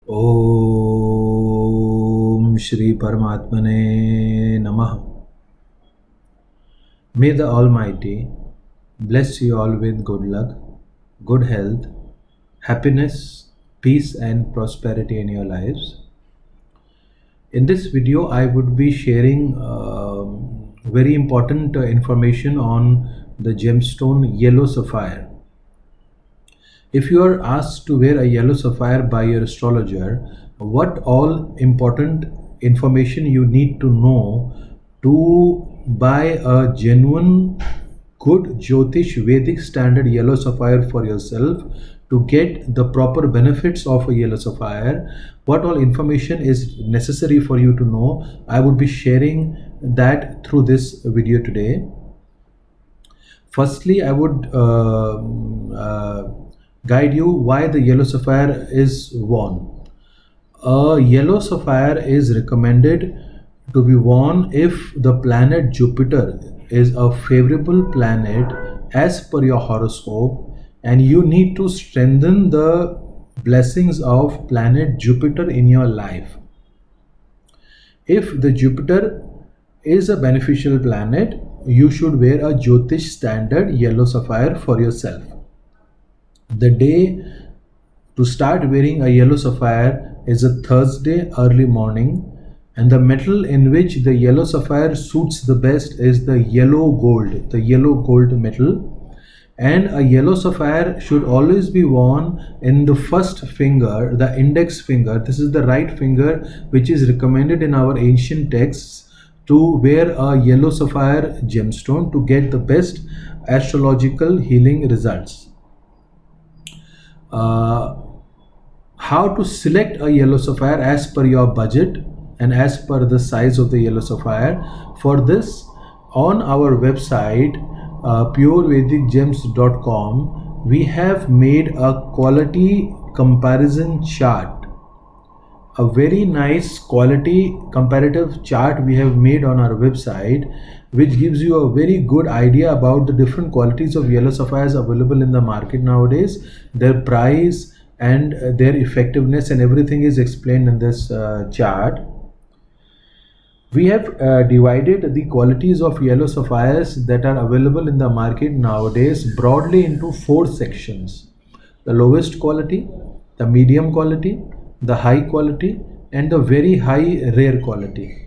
Om Shri Paramatmane Namaha. May the Almighty bless you all with good luck, good health, happiness, peace, and prosperity in your lives. In this video, I would be sharing very important information on the gemstone yellow sapphire. If you are asked to wear a yellow sapphire by your astrologer, what all important information you need to know to buy a genuine, good Jyotish Vedic standard yellow sapphire for yourself to get the proper benefits of a yellow sapphire, what all information is necessary for you to know, I would be sharing that through this video today. Firstly, I would guide you why the yellow sapphire is worn. A yellow sapphire is recommended to be worn if the planet Jupiter is a favorable planet as per your horoscope, and you need to strengthen the blessings of planet Jupiter in your life. If the Jupiter is a beneficial planet, you should wear a Jyotish standard yellow sapphire for yourself. The day to start wearing a yellow sapphire is a Thursday early morning, and the metal in which the yellow sapphire suits the best is the yellow gold metal. And a yellow sapphire should always be worn in the first finger, the index finger. This is the right finger, which is recommended in our ancient texts to wear a yellow sapphire gemstone to get the best astrological healing results. How to select a yellow sapphire as per your budget and as per the size of the yellow sapphire. For this, on our website purevedicgems.com, we have made a quality comparison chart, a very nice quality comparative chart we have made on our website, which gives you a very good idea about the different qualities of yellow sapphires available in the market nowadays, their price and their effectiveness, and everything is explained in this chart. We have divided the qualities of yellow sapphires that are available in the market nowadays broadly into 4 sections: the lowest quality, the medium quality, the high quality, and the very high rare quality.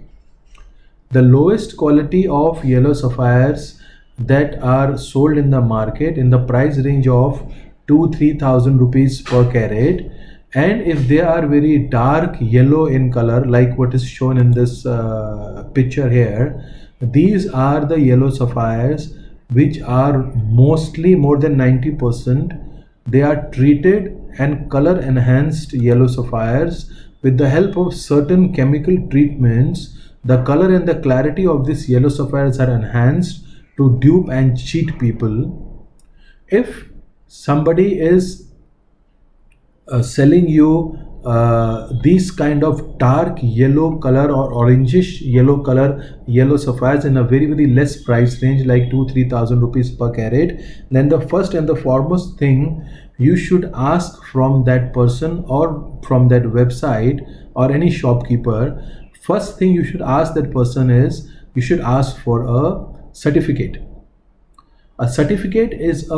The lowest quality of yellow sapphires that are sold in the market in the price range of 2-3,000 rupees per carat, and if they are very dark yellow in color like what is shown in this picture here, these are the yellow sapphires which are mostly more than 90%. They are treated and color enhanced yellow sapphires. With the help of certain chemical treatments, the color and the clarity of these yellow sapphires are enhanced to dupe and cheat people. If somebody is selling you these kind of dark yellow color or orangish yellow color yellow sapphires in a very less price range like 2-3,000 rupees per carat, then the first and the foremost thing you should ask from that person or from that website or any shopkeeper, first thing you should ask that person is you should ask for a certificate. A certificate is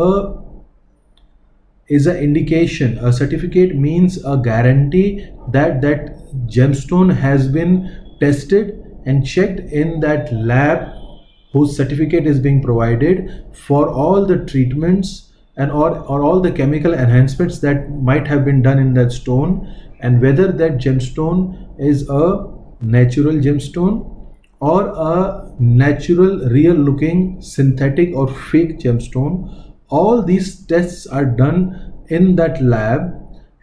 an indication. A certificate means a guarantee that that gemstone has been tested and checked in that lab whose certificate is being provided for all the treatments and or all the chemical enhancements that might have been done in that stone, and whether that gemstone is a natural gemstone or a natural real looking synthetic or fake gemstone. All these tests are done in that lab,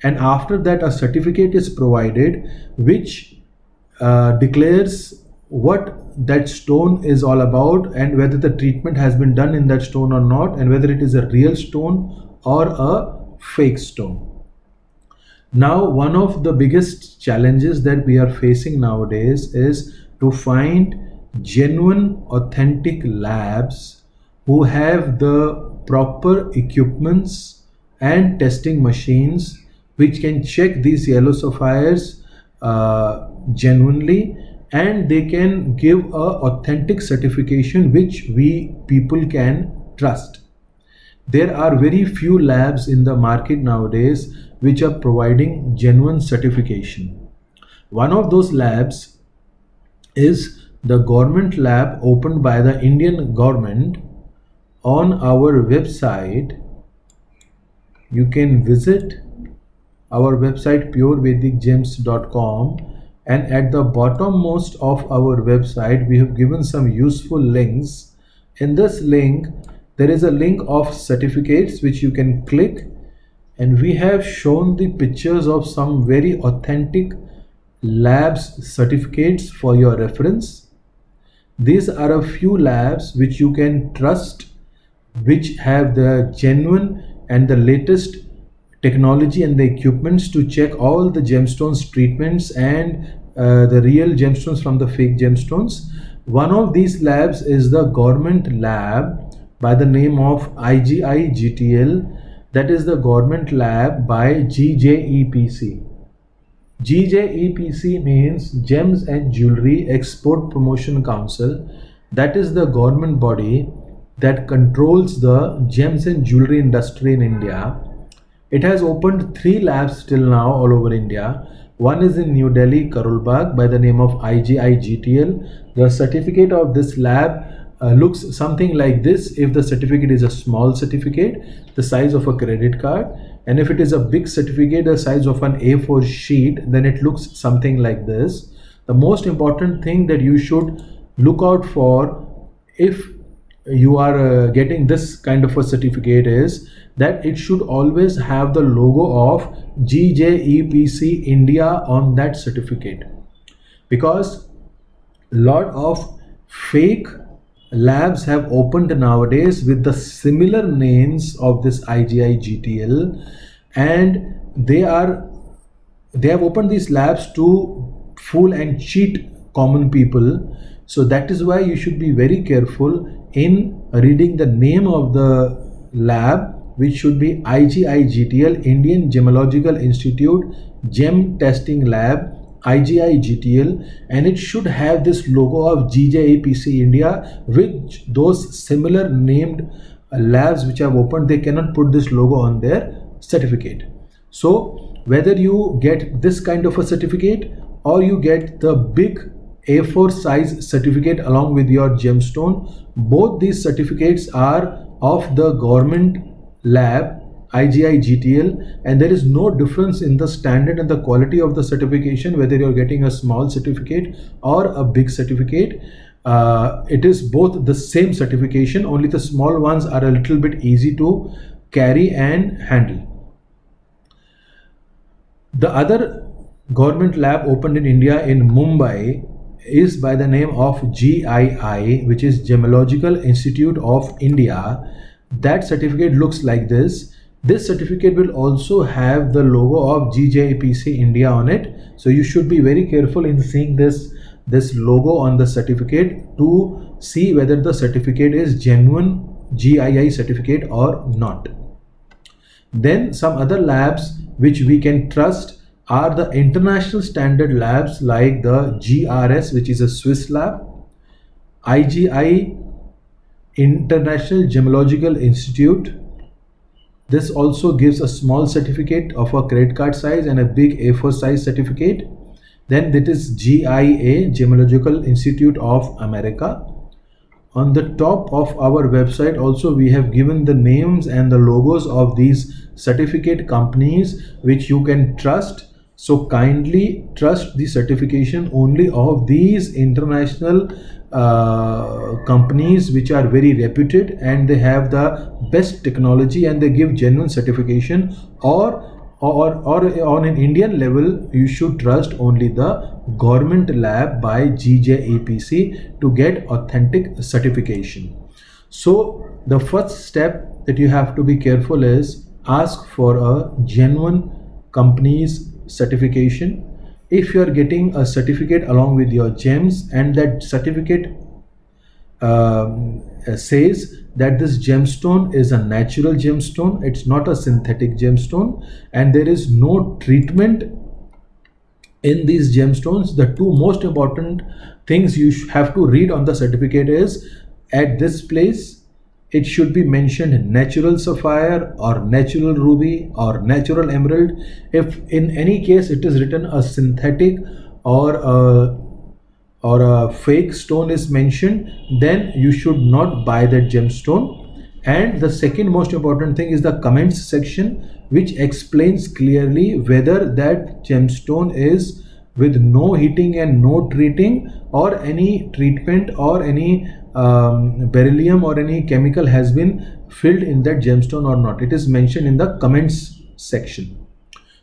and after that a certificate is provided which declares what that stone is all about and whether the treatment has been done in that stone or not, and whether it is a real stone or a fake stone. Now, one of the biggest challenges that we are facing nowadays is to find genuine, authentic labs who have the proper equipments and testing machines which can check these yellow sapphires genuinely, and they can give a authentic certification which we people can trust. There are very few labs in the market nowadays which are providing genuine certification. One of those labs is the government lab opened by the Indian government. On our website, you can visit our website purevedicgems.com, and at the bottommost of our website we have given some useful links. In this link there is a link of certificates which you can click, and we have shown the pictures of some very authentic labs certificates for your reference. These are a few labs which you can trust, which have the genuine and the latest technology and the equipments to check all the gemstones treatments and the real gemstones from the fake gemstones. One of these labs is the government lab by the name of IGI GTL, that is the government lab by GJEPC. GJEPC means Gems and Jewelry Export Promotion Council. That is the government body that controls the gems and jewelry industry in India. It has opened 3 labs till now all over India. One is in New Delhi, Karol Bagh, by the name of IGI GTL. The certificate of this lab looks something like this. If the certificate is a small certificate, the size of a credit card, and if it is a big certificate, the size of an A4 sheet, then it looks something like this. The most important thing that you should look out for if you are getting this kind of a certificate is that it should always have the logo of GJEPC India on that certificate, because lot of fake labs have opened nowadays with the similar names of this IGI GTL, and they have opened these labs to fool and cheat common people. So that is why you should be very careful in reading the name of the lab, which should be IGI GTL, Indian Gemological Institute Gem Testing Lab, IGI GTL, and it should have this logo of GJEPC India. With those similar named labs which have opened, they cannot put this logo on their certificate. So whether you get this kind of a certificate or you get the big A4 size certificate along with your gemstone, both these certificates are of the government lab IGI GTL, and there is no difference in the standard and the quality of the certification whether you're getting a small certificate or a big certificate. It is both the same certification, only the small ones are a little bit easy to carry and handle. The other government lab opened in India in Mumbai is by the name of GII, which is Gemological Institute of India. That certificate looks like this. This certificate will also have the logo of GJEPC India on it. So you should be very careful in seeing this logo on the certificate to see whether the certificate is genuine GII certificate or not. Then some other labs which we can trust are the international standard labs like the GRS, which is a Swiss lab, IGI International Gemological Institute. This also gives a small certificate of a credit card size and a big A4 size certificate. Then that is GIA, Gemological Institute of America. On the top of our website also we have given the names and the logos of these certificate companies which you can trust. So kindly trust the certification only of these international companies which are very reputed and they have the best technology and they give genuine certification, or on an Indian level you should trust only the government lab by GJEPC to get authentic certification. So the first step that you have to be careful is ask for a genuine company's certification. If you are getting a certificate along with your gems and that certificate says that this gemstone is a natural gemstone, it's not a synthetic gemstone, and there is no treatment in these gemstones. The two most important things you have to read on the certificate is, at this place it should be mentioned natural sapphire or natural ruby or natural emerald. If in any case it is written a synthetic or a fake stone is mentioned, then you should not buy that gemstone. And the second most important thing is the comments section, which explains clearly whether that gemstone is with no heating and no treating, or any treatment or any beryllium or any chemical has been filled in that gemstone or not. It is mentioned in the comments section.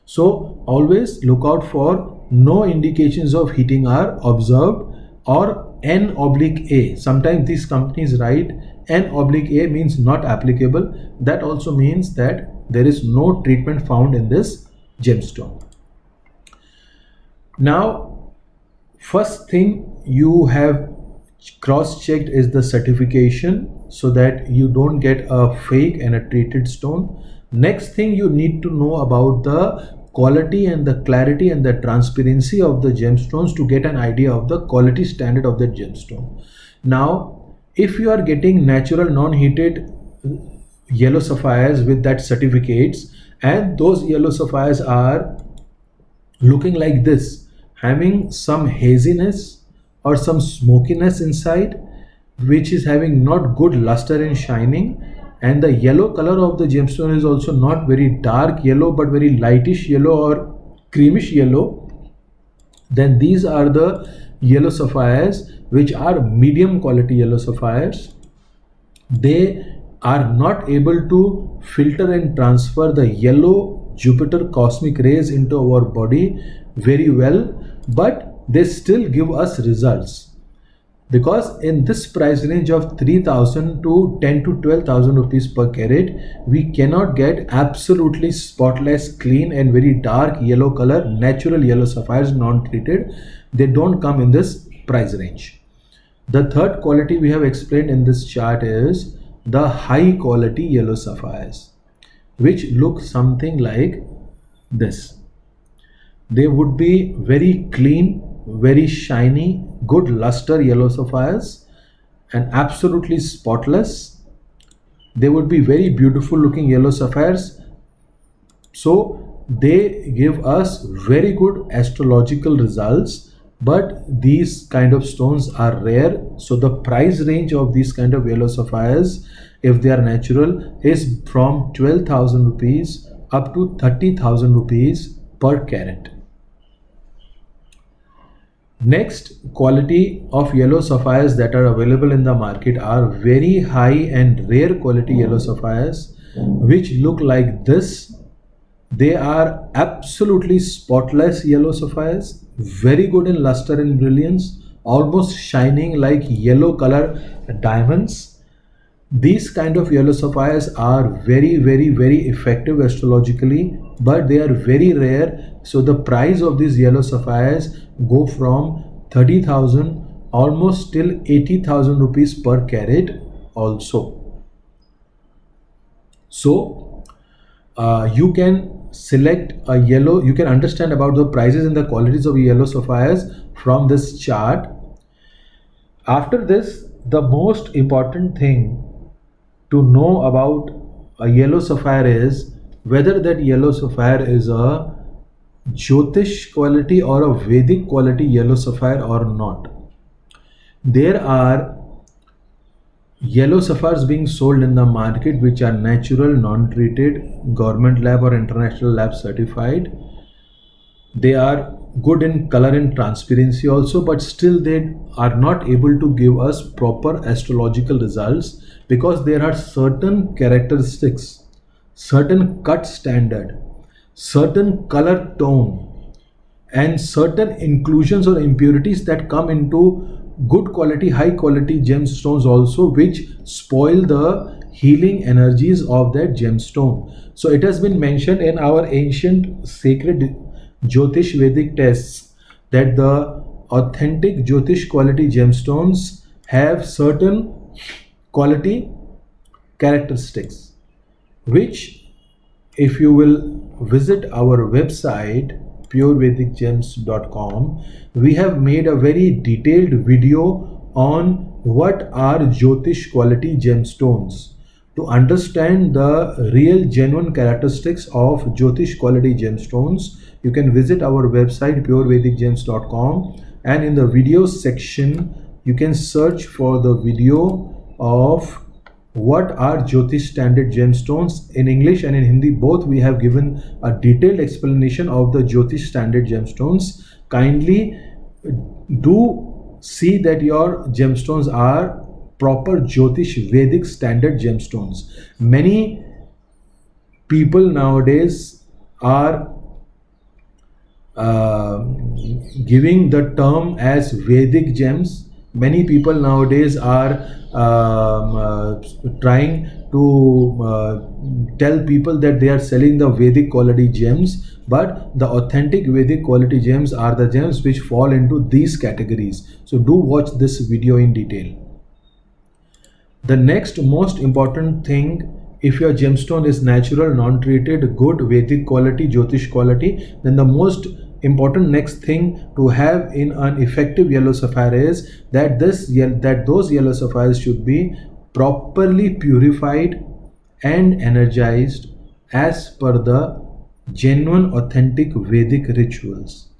So always look out for no indications of heating are observed, or N/A. Sometimes these companies write N/A means not applicable. That also means that there is no treatment found in this gemstone. Now, first thing you have cross-checked is the certification, so that you don't get a fake and a treated stone. Next thing you need to know about the quality and the clarity and the transparency of the gemstones to get an idea of the quality standard of the gemstone. Now, if you are getting natural non-heated yellow sapphires with that certificates, and those yellow sapphires are looking like this, having some haziness or some smokiness inside, which is having not good luster and shining, and the yellow color of the gemstone is also not very dark yellow but very lightish yellow or creamish yellow, then these are the yellow sapphires which are medium quality yellow sapphires. They are not able to filter and transfer the yellow Jupiter cosmic rays into our body very well, but they still give us results, because in this price range of 3,000 to 10 to 12,000 rupees per carat, we cannot get absolutely spotless, clean and very dark yellow color natural yellow sapphires non-treated. They don't come in this price range. The third quality we have explained in this chart is the high quality yellow sapphires, which look something like this. They would be very clean, very shiny, good luster yellow sapphires, and absolutely spotless. They would be very beautiful looking yellow sapphires. So they give us very good astrological results, but these kind of stones are rare. So the price range of these kind of yellow sapphires, if they are natural, is from 12,000 rupees up to 30,000 rupees per carat. Next quality of yellow sapphires that are available in the market are very high and rare quality yellow sapphires, which look like this. They are absolutely spotless yellow sapphires, very good in luster and brilliance, almost shining like yellow color diamonds. These kind of yellow sapphires are very effective astrologically, but they are very rare. So the price of these yellow sapphires go from 30,000 almost till 80,000 rupees per carat also. So you can select a yellow, you can understand about the prices and the qualities of yellow sapphires from this chart. After this, the most important thing to know about a yellow sapphire is whether that yellow sapphire is a Jyotish quality or a Vedic quality yellow sapphire or not. There are yellow sapphires being sold in the market which are natural, non-treated, government lab or international lab certified. They are good in color and transparency also, but still they are not able to give us proper astrological results, because there are certain characteristics, certain cut standard, certain color tone, and certain inclusions or impurities that come into good quality, high quality gemstones also, which spoil the healing energies of that gemstone. So it has been mentioned in our ancient sacred Jyotish Vedic texts that the authentic Jyotish quality gemstones have certain quality characteristics, which if you will visit our website purevedic-gems.com, we have made a very detailed video on what are Jyotish quality gemstones. To understand the real genuine characteristics of Jyotish quality gemstones, you can visit our website purevedic-gems.com, and in the videos section you can search for the video of what are Jyotish standard gemstones. In English and in Hindi both, we have given a detailed explanation of the Jyotish standard gemstones. Kindly do see that your gemstones are proper Jyotish Vedic standard gemstones. Many people nowadays are giving the term as Vedic gems. Many people nowadays are trying to tell people that they are selling the Vedic quality gems, but the authentic Vedic quality gems are the gems which fall into these categories. So do watch this video in detail. The next most important thing, if your gemstone is natural, non-treated, good Vedic quality, Jyotish quality, then the most important next thing to have in an effective yellow sapphire is that those yellow sapphires should be properly purified and energized as per the genuine authentic Vedic rituals.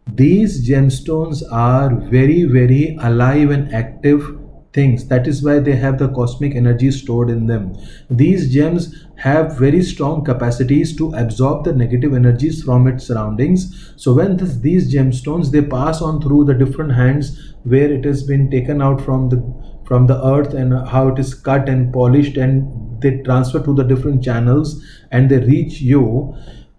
These gemstones are very alive and active things. That is why they have the cosmic energy stored in them. These gems have very strong capacities to absorb the negative energies from its surroundings. So when these gemstones, they pass on through the different hands where it has been taken out from the earth, and how it is cut and polished, and they transfer to the different channels and they reach you.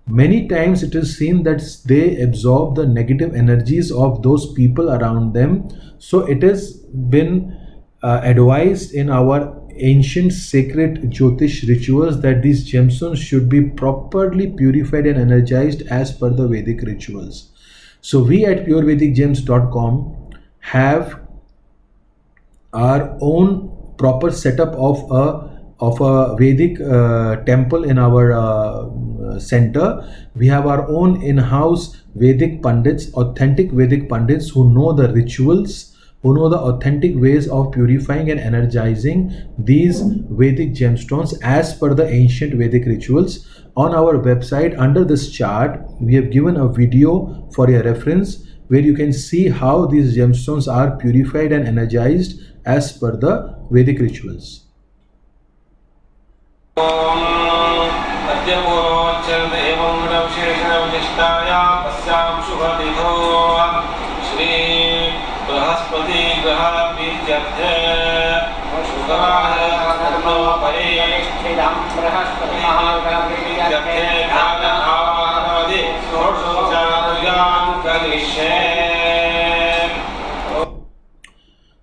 Many times it is seen that they absorb the negative energies of those people around them. So it has been advised in our ancient sacred Jyotish rituals that these gemstones should be properly purified and energized as per the Vedic rituals. So we at purevedic-gems.com have our own proper setup of a Vedic temple in our center. We have our own in-house Vedic Pandits, authentic Vedic Pandits who know the rituals, who know the authentic ways of purifying and energizing these Vedic gemstones as per the ancient Vedic rituals. On our website, under this chart, we have given a video for your reference where you can see how these gemstones are purified and energized as per the Vedic rituals.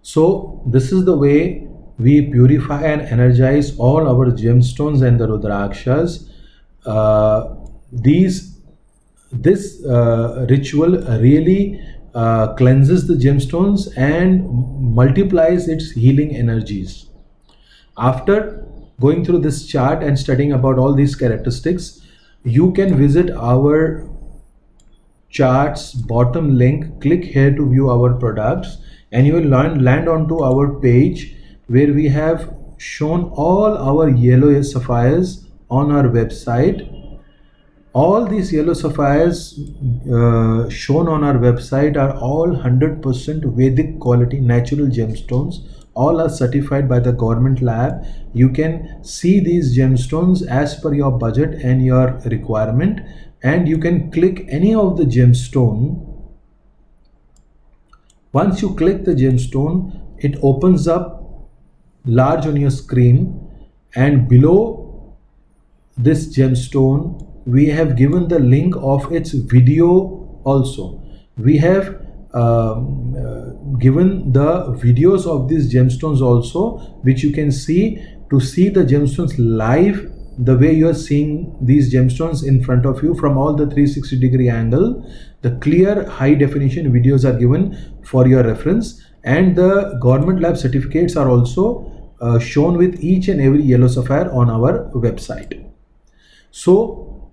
So this is the way we purify and energize all our gemstones and the Rudrakshas. This ritual really cleanses the gemstones and multiplies its healing energies. After going through this chart and studying about all these characteristics, you can visit our charts bottom link, click here to view our products, and you will land onto our page where we have shown all our yellow sapphires on our website. All these yellow sapphires shown on our website are all 100% Vedic quality natural gemstones. All are certified by the government lab. You can see these gemstones as per your budget and your requirement, and you can click any of the gemstone. Once you click the gemstone, it opens up large on your screen, and below this gemstone we have given the link of its video also. We have given the videos of these gemstones also, which you can see to see the gemstones live, the way you are seeing these gemstones in front of you from all the 360-degree angle. The clear high definition videos are given for your reference, and the government lab certificates are also shown with each and every yellow sapphire on our website. So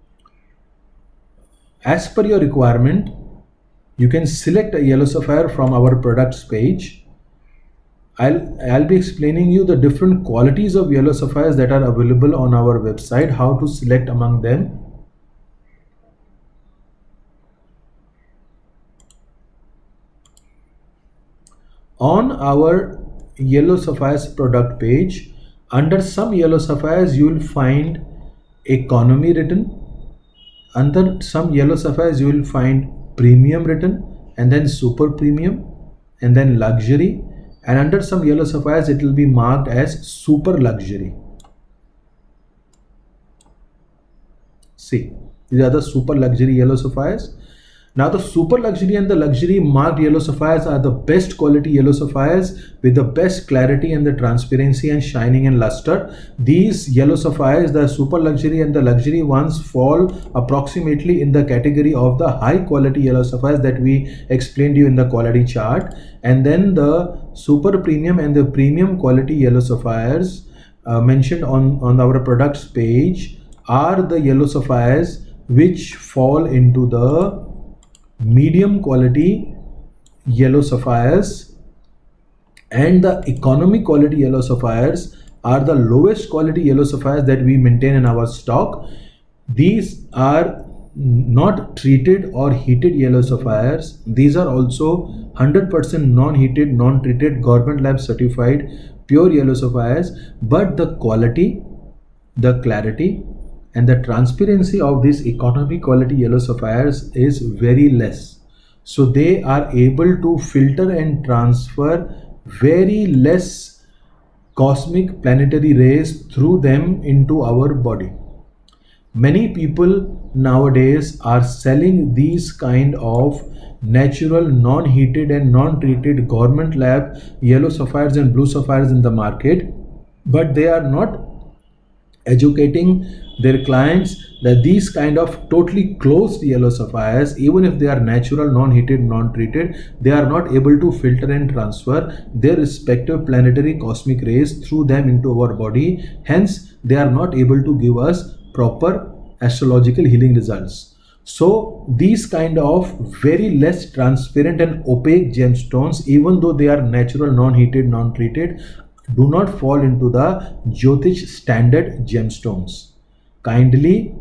as per your requirement, you can select a yellow sapphire from our products page. I'll be explaining you the different qualities of yellow sapphires that are available on our website, how to select among them. On our yellow sapphires product page, under some yellow sapphires you will find economy written. Under some yellow sapphires you will find premium written, and then super premium, and then luxury, and under some yellow sapphires it will be marked as super luxury. See, these are the super luxury yellow sapphires. Now the super luxury and the luxury marked yellow sapphires are the best quality yellow sapphires with the best clarity and the transparency and shining and luster. These yellow sapphires, the super luxury and the luxury ones, fall approximately in the category of the high quality yellow sapphires that we explained you in the quality chart. And then the super premium and the premium quality yellow sapphires mentioned on our products page are the yellow sapphires which fall into the medium quality yellow sapphires, and the economy quality yellow sapphires are the lowest quality yellow sapphires that we maintain in our stock. These are not treated or heated yellow sapphires. These are also 100% non-heated, non-treated, government lab certified pure yellow sapphires, but the quality, the clarity and the transparency of these economy quality yellow sapphires is very less. So they are able to filter and transfer very less cosmic planetary rays through them into our body. Many people nowadays are selling these kind of natural, non-heated and non-treated government lab yellow sapphires and blue sapphires in the market, but they are not educating their clients that these kind of totally closed yellow sapphires, even if they are natural, non-heated, non-treated, they are not able to filter and transfer their respective planetary cosmic rays through them into our body. Hence they are not able to give us proper astrological healing results. So these kind of very less transparent and opaque gemstones, even though they are natural, non-heated, non-treated, do not fall into the Jyotish standard gemstones. Kindly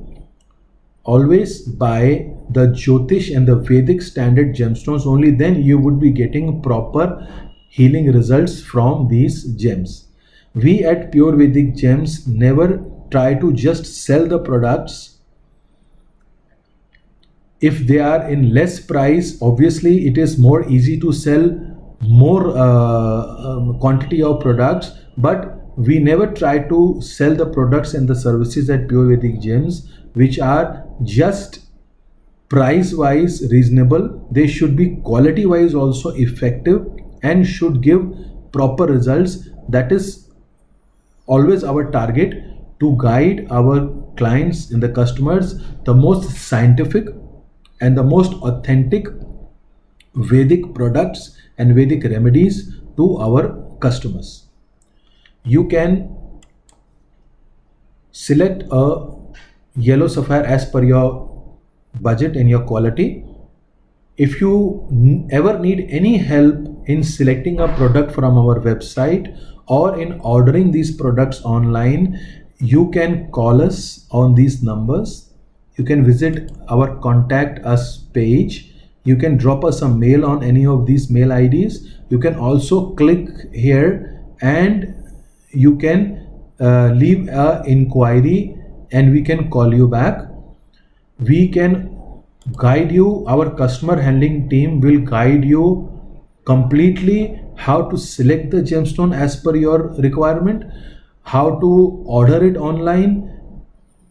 always buy the Jyotish and the Vedic standard gemstones. Only then you would be getting proper healing results from these gems. We at Pure Vedic Gems never try to just sell the products. If they are in less price, obviously it is more easy to sell more quantity of products, but we never try to sell the products and the services at Pure Vedic Gems which are just price wise reasonable. They should be quality wise also effective and should give proper results. That is always our target, to guide our clients and the customers the most scientific and the most authentic Vedic products and Vedic remedies to our customers. You can select a yellow sapphire as per your budget and your quality. If you ever need any help in selecting a product from our website or in ordering these products online, you can call us on these numbers. You can visit our contact us page. You can drop us a mail on any of these mail IDs. You can also click here and you can leave an inquiry and we can call you back. We can guide you. Our customer handling team will guide you completely how to select the gemstone as per your requirement, how to order it online.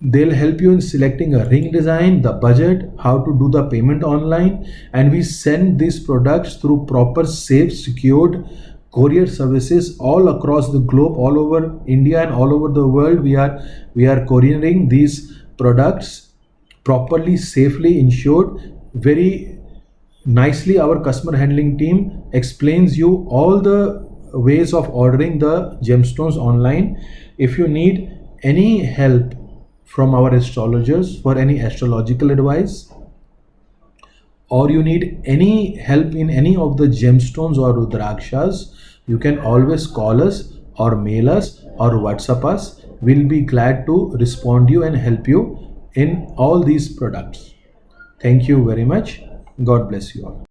They'll help you in selecting a ring design, the budget, how to do the payment online, and we send these products through proper, safe, secured courier services all across the globe, all over India and all over the world. We are couriering these products properly, safely, insured. Very nicely our customer handling team explains you all the ways of ordering the gemstones online. If you need any help from our astrologers for any astrological advice, or you need any help in any of the gemstones or rudrakshas, you can always call us or mail us or WhatsApp us. We'll be glad to respond you and help you in all these products. Thank you very much. God bless you all.